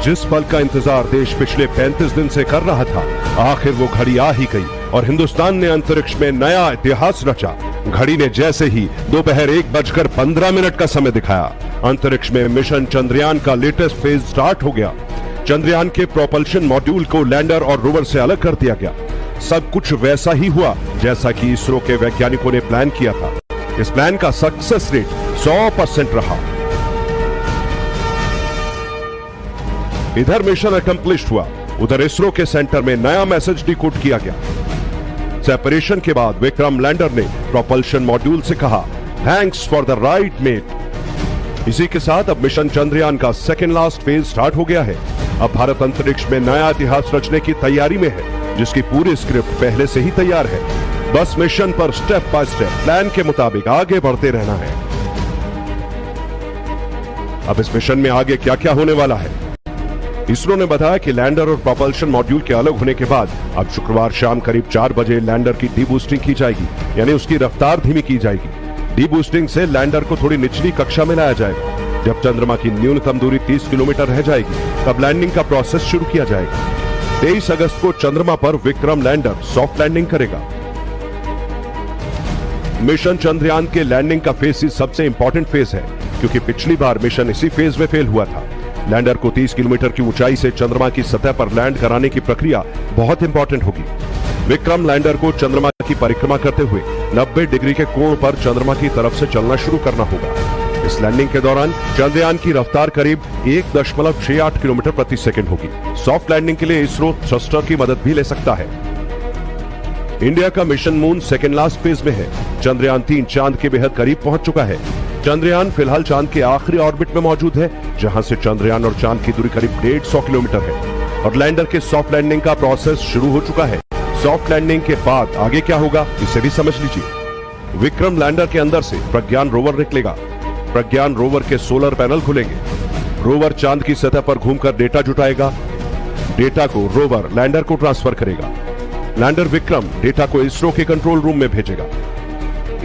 जिस पल का इंतजार देश पिछले 35 दिन से कर रहा था, आखिर वो घड़ी आ ही गई और हिंदुस्तान ने अंतरिक्ष में नया इतिहास रचा। घड़ी ने जैसे ही दोपहर 1:15 का समय दिखाया, अंतरिक्ष में मिशन चंद्रयान का लेटेस्ट फेज स्टार्ट हो गया। चंद्रयान के प्रोपल्शन मॉड्यूल को लैंडर और रोवर से अलग कर दिया गया। सब कुछ वैसा ही हुआ जैसा कि इसरो के वैज्ञानिकों ने प्लान किया था। इस प्लान का सक्सेस रेट 100% रहा। इधर मिशन अकम्प्लिश्ड हुआ, उधर इसरो के सेंटर में नया मैसेज डिकोड किया गया। सेपरेशन के बाद विक्रम लैंडर ने प्रोपल्शन मॉड्यूल से कहा, thanks for the ride mate. इसी के साथ अब मिशन चंद्रयान का सेकेंड लास्ट फेज स्टार्ट हो गया है। अब भारत अंतरिक्ष में नया इतिहास रचने की तैयारी में है, जिसकी पूरी स्क्रिप्ट पहले से ही तैयार है। बस मिशन पर स्टेप बाय स्टेप प्लान के मुताबिक आगे बढ़ते रहना है। अब इस मिशन में आगे क्या क्या होने वाला है? इसरो ने बताया कि लैंडर और प्रोपल्शन मॉड्यूल के अलग होने के बाद अब शुक्रवार शाम करीब 4 बजे लैंडर की डीबूस्टिंग की जाएगी, यानी उसकी रफ्तार धीमी की जाएगी। डीबूस्टिंग से लैंडर को थोड़ी निचली कक्षा में लाया जाएगा। जब चंद्रमा की न्यूनतम दूरी 30 किलोमीटर रह जाएगी, तब लैंडिंग का प्रोसेस शुरू किया जाएगा। 23 अगस्त को चंद्रमा पर विक्रम लैंडर सॉफ्ट लैंडिंग करेगा। मिशन चंद्रयान के लैंडिंग का फेज सबसे इंपॉर्टेंट फेज है, क्योंकि पिछली बार मिशन इसी फेज में फेल हुआ था। लैंडर को 30 किलोमीटर की ऊंचाई से चंद्रमा की सतह पर लैंड कराने की प्रक्रिया बहुत इंपॉर्टेंट होगी। विक्रम लैंडर को चंद्रमा की परिक्रमा करते हुए 90 डिग्री के कोण पर चंद्रमा की तरफ से चलना शुरू करना होगा। इस लैंडिंग के दौरान चंद्रयान की रफ्तार करीब 1.68 किलोमीटर प्रति सेकंड होगी। सॉफ्ट लैंडिंग के लिए इसरो थ्रस्टर की मदद भी ले सकता है। इंडिया का mission moon second last phase में है। चंद्रयान 3 चांद के बेहद करीब पहुंच चुका है। चंद्रयान फिलहाल चांद के आखिरी ऑर्बिट में मौजूद है, जहां से चंद्रयान और चांद की दूरी करीब 150 किलोमीटर है और लैंडर के सॉफ्ट लैंडिंग का प्रोसेस शुरू हो चुका है। सॉफ्ट लैंडिंग के बाद आगे क्या होगा, इसे भी समझ लीजिए। विक्रम लैंडर के अंदर से प्रज्ञान रोवर निकलेगा। प्रज्ञान रोवर के सोलर पैनल खुलेंगे। रोवर चांद की सतह पर घूमकर डेटा जुटाएगा। डेटा को रोवर लैंडर को ट्रांसफर करेगा। लैंडर विक्रम डेटा को इसरो के कंट्रोल रूम में भेजेगा।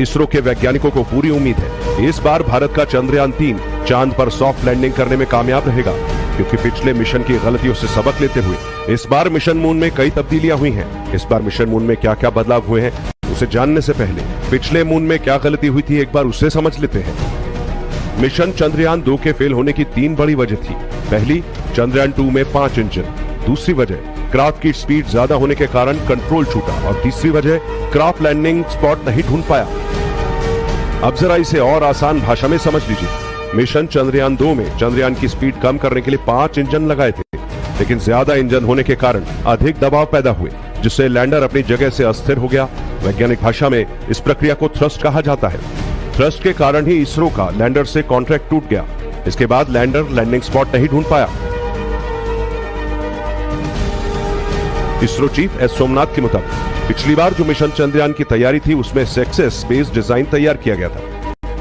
इसरो के वैज्ञानिकों को पूरी उम्मीद है इस बार भारत का चंद्रयान 3 चांद पर सॉफ्ट लैंडिंग करने में कामयाब रहेगा, क्योंकि पिछले मिशन की गलतियों से सबक लेते हुए इस बार मिशन मून में कई तब्दीलियां हुई हैं। इस बार मिशन मून में क्या क्या बदलाव हुए हैं, उसे जानने से पहले पिछले मून में क्या गलती हुई थी, एक बार उसे समझ लेते हैं। मिशन चंद्रयान 2 के फेल होने की 3 बड़ी वजह थी। पहली, चंद्रयान 2 में 5 इंजन। दूसरी वजह, क्राफ्ट की स्पीड ज्यादा होने के कारण कंट्रोल छूटा। और तीसरी वजह, क्राफ्ट लैंडिंग स्पॉट नहीं ढूंढ पाया। अब जरा इसे और आसान भाषा में समझ लीजिए। मिशन चंद्रयान 2 में चंद्रयान की स्पीड कम करने के लिए 5 इंजन लगाए थे, लेकिन ज्यादा इंजन होने के कारण अधिक दबाव पैदा हुए, जिससे लैंडर अपनी जगह से अस्थिर हो गया। वैज्ञानिक भाषा में इस प्रक्रिया को थ्रस्ट कहा जाता है। थ्रस्ट के कारण ही इसरो का लैंडर से कॉन्ट्रैक्ट टूट गया। इसके बाद लैंडर लैंडिंग स्पॉट नहीं ढूंढ पाया। इसरो चीफ एस सोमनाथ के मुताबिक पिछली बार जो मिशन चंद्रयान की तैयारी थी, उसमें सक्सेस बेस्ड डिजाइन तैयार किया गया था,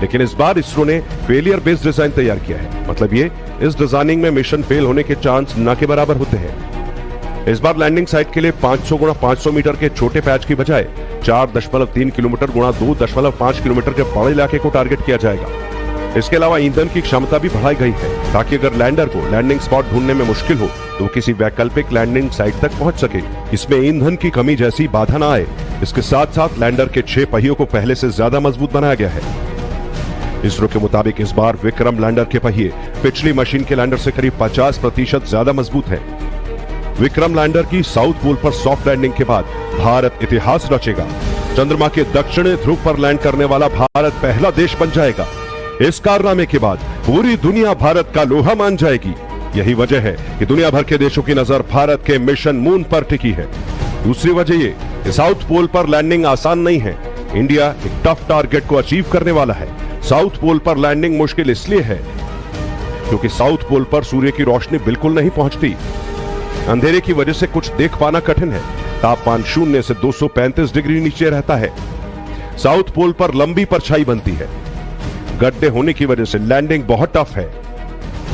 लेकिन इस बार इसरो ने फेलियर बेस्ड डिजाइन तैयार किया है। मतलब ये, इस डिजाइनिंग में मिशन फेल होने के चांस न के बराबर होते हैं। इस बार लैंडिंग साइट के लिए 500 × 500 मीटर के छोटे पैच की बजाय 4.3 किलोमीटर × 2.5 किलोमीटर के बड़े इलाके को टारगेट किया जाएगा। इसके अलावा ईंधन की क्षमता भी बढ़ाई गई है, ताकि अगर लैंडर को लैंडिंग स्पॉट ढूंढने में मुश्किल हो तो किसी वैकल्पिक लैंडिंग साइट तक पहुंच सके। इसमें ईंधन की कमी जैसी बाधा न आए। इसके साथ साथ लैंडर के 6 पहियों को पहले से ज्यादा मजबूत बनाया गया है। इसरो के मुताबिक इस बार विक्रम लैंडर के पहिए पिछली मशीन के लैंडर से करीब 50% ज्यादा मजबूत है। विक्रम लैंडर की साउथ पोल पर सॉफ्ट लैंडिंग के बाद भारत इतिहास रचेगा। चंद्रमा के दक्षिणी ध्रुव पर लैंड करने वाला भारत पहला देश बन जाएगा। इस कारनामे के बाद पूरी दुनिया भारत का लोहा मान जाएगी। यही वजह है कि दुनिया भर के देशों की नजर भारत के मिशन मून पर टिकी है। दूसरी वजह ये कि साउथ पोल पर लैंडिंग आसान नहीं है। इंडिया एक टफ टारगेट को अचीव करने वाला है। साउथ पोल पर लैंडिंग मुश्किल इसलिए है क्योंकि साउथ पोल पर सूर्य की रोशनी बिल्कुल नहीं पहुंचती। अंधेरे की वजह से कुछ देख पाना कठिन है। तापमान 0 से 235 डिग्री नीचे रहता है। साउथ पोल पर लंबी परछाई बनती है। गड्ढे होने की वजह से लैंडिंग बहुत टफ है।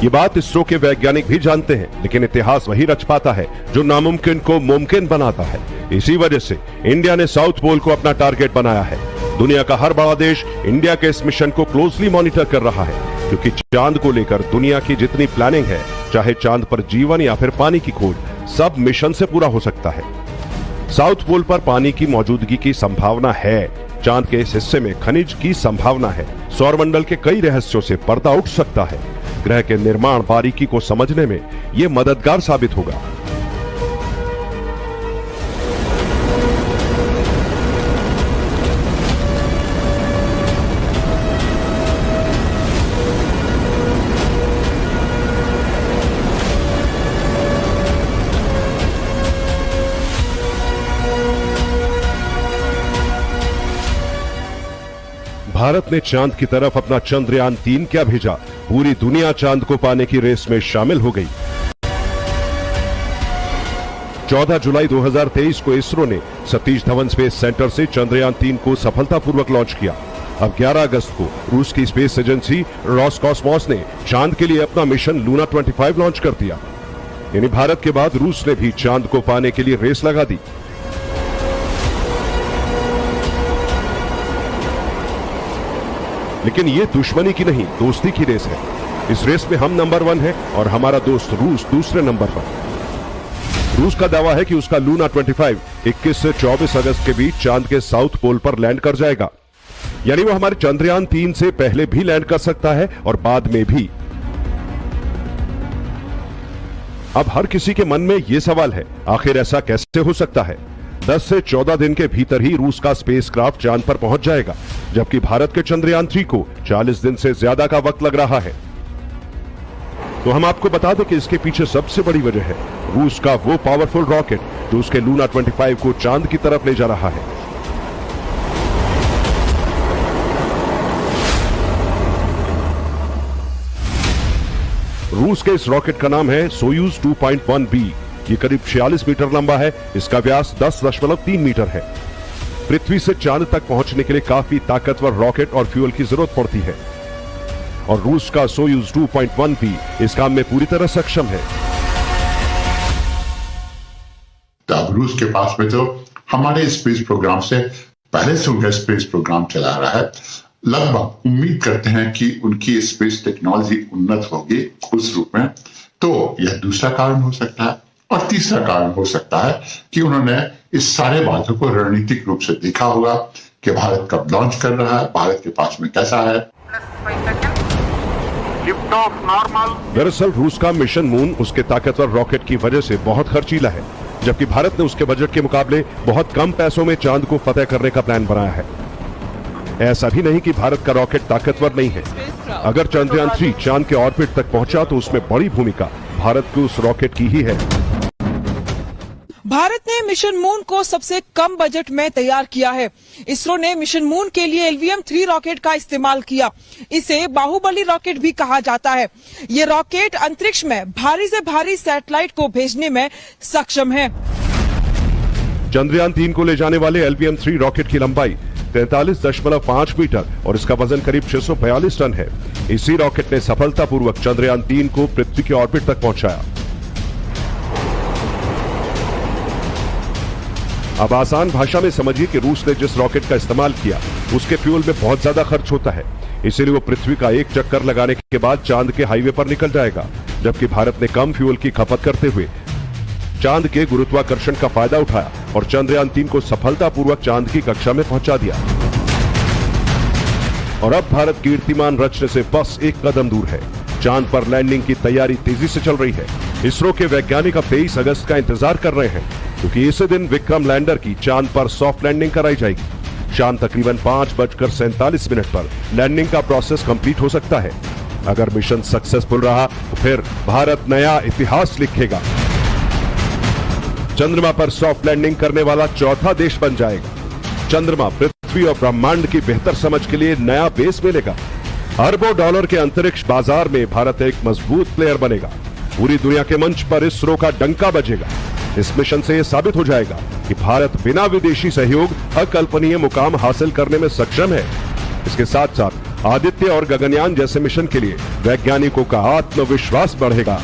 ये बात इसरो के वैज्ञानिक भी जानते हैं, लेकिन इतिहास वही रच पाता है जो नामुमकिन को मुमकिन बनाता है। इसी वजह से इंडिया ने साउथ पोल को अपना टारगेट बनाया है। दुनिया का हर बड़ा देश इंडिया के इस मिशन को क्लोजली मॉनिटर कर रहा है, क्योंकि चांद को लेकर दुनिया की जितनी प्लानिंग है चाहे चांद पर जीवन या फिर पानी की खोज, सब मिशन से पूरा हो सकता है। साउथ पोल पर पानी की मौजूदगी की संभावना है। चांद के इस हिस्से में खनिज की संभावना है। सौरमंडल के कई रहस्यों से पर्दा उठ सकता है। ग्रह के निर्माण बारीकी को समझने में यह मददगार साबित होगा। भारत ने चांद की तरफ अपना चंद्रयान 3 क्या भेजा, पूरी दुनिया चांद को पाने की रेस में शामिल हो गई। 14 जुलाई 2023 को इसरो ने सतीश धवन स्पेस सेंटर से चंद्रयान 3 को सफलतापूर्वक लॉन्च किया। अब 11 अगस्त को रूस की स्पेस एजेंसी रोसकॉस्मोस ने चांद के लिए अपना मिशन लूना 25 लॉन्च कर दिया। यानी भारत के बाद रूस ने भी चांद को पाने के लिए रेस लगा दी। लेकिन ये दुश्मनी की नहीं, दोस्ती की रेस है। इस रेस में हम नंबर 1 है और हमारा दोस्त रूस दूसरे नंबर पर। रूस का दावा है कि उसका लूना 25 21 से 24 अगस्त के बीच चांद के साउथ पोल पर लैंड कर जाएगा। यानी वो हमारे चंद्रयान 3 से पहले भी लैंड कर सकता है और बाद में भी। अब हर किसी के मन में यह सवाल है, आखिर ऐसा कैसे हो सकता है? 10 से 14 दिन के भीतर ही रूस का स्पेसक्राफ्ट चांद पर पहुंच जाएगा, जबकि भारत के चंद्रयान 3 को 40 दिन से ज्यादा का वक्त लग रहा है। तो हम आपको बता दें कि इसके पीछे सबसे बड़ी वजह है रूस का वो पावरफुल रॉकेट जो उसके लूना 25 को चांद की तरफ ले जा रहा है। रूस के इस रॉकेट का नाम है सोयूज 2.1B। ये करीब 46 मीटर लंबा है। इसका व्यास 10.3 मीटर है। पृथ्वी से चांद तक पहुंचने के लिए काफी ताकतवर रॉकेट और फ्यूल की जरूरत पड़ती है और रूस का सोयूज 2.1B इस काम में पूरी तरह सक्षम है। तो अब रूस के पास में तो हमारे स्पेस प्रोग्राम से पहले से उनका स्पेस प्रोग्राम चला रहा है। लगभग उम्मीद करते हैं कि उनकी स्पेस टेक्नोलॉजी उन्नत होगी उस रूप में। तो यह दूसरा कारण हो सकता है। और तीसरा कारण हो सकता है कि उन्होंने इस सारे बातों को रणनीतिक रूप से देखा होगा कि भारत कब लॉन्च कर रहा है, भारत के पास में कैसा है। दरअसल रूस का मिशन मून उसके ताकतवर रॉकेट की वजह से बहुत खर्चीला है, जबकि भारत ने उसके बजट के मुकाबले बहुत कम पैसों में चांद को फतेह करने का प्लान बनाया है। ऐसा भी नहीं कि भारत का रॉकेट ताकतवर नहीं है। अगर चंद्रयान 3 चांद के ऑर्बिट तक पहुंचा तो उसमें बड़ी भूमिका भारत के उस रॉकेट की ही है। भारत ने मिशन मून को सबसे कम बजट में तैयार किया है। इसरो ने मिशन मून के लिए LVM-3 रॉकेट का इस्तेमाल किया। इसे बाहुबली रॉकेट भी कहा जाता है। ये रॉकेट अंतरिक्ष में भारी से भारी सैटेलाइट को भेजने में सक्षम है। चंद्रयान 3 को ले जाने वाले LVM-3 रॉकेट की लंबाई 43.5 मीटर और इसका वजन करीब 642 टन है। इसी रॉकेट ने सफलतापूर्वक चंद्रयान 3 को पृथ्वी के ऑर्बिट तक पहुंचाया। अब आसान भाषा में समझिए कि रूस ने जिस रॉकेट का इस्तेमाल किया उसके फ्यूल में बहुत ज्यादा खर्च होता है, इसीलिए वो पृथ्वी का एक चक्कर लगाने के बाद चांद के हाईवे पर निकल जाएगा, जबकि भारत ने कम फ्यूल की खपत करते हुए चांद के गुरुत्वाकर्षण का फायदा उठाया और चंद्रयान 3 को सफलतापूर्वक चांद की कक्षा में पहुंचा दिया। और अब भारत कीर्तिमान रचने से बस एक कदम दूर है। चांद पर लैंडिंग की तैयारी तेजी से चल रही है। इसरो के वैज्ञानिक अब 23 अगस्त का इंतजार कर रहे हैं, क्योंकि इसी दिन विक्रम लैंडर की चांद पर सॉफ्ट लैंडिंग कराई जाएगी। शाम तकरीबन 5:47 पर लैंडिंग का प्रोसेस कंप्लीट हो सकता है। अगर मिशन सक्सेसफुल रहा तो फिर भारत नया इतिहास लिखेगा। चंद्रमा पर सॉफ्ट लैंडिंग करने वाला चौथा देश बन जाएगा। चंद्रमा, पृथ्वी और ब्रह्मांड की बेहतर समझ के लिए नया बेस मिलेगा। अरबों डॉलर के अंतरिक्ष बाजार में भारत एक मजबूत प्लेयर बनेगा। पूरी दुनिया के मंच पर इसरो का डंका बजेगा। इस मिशन से यह साबित हो जाएगा कि भारत बिना विदेशी सहयोग अकल्पनीय मुकाम हासिल करने में सक्षम है। इसके साथ साथ आदित्य और गगनयान जैसे मिशन के लिए वैज्ञानिकों का आत्मविश्वास बढ़ेगा।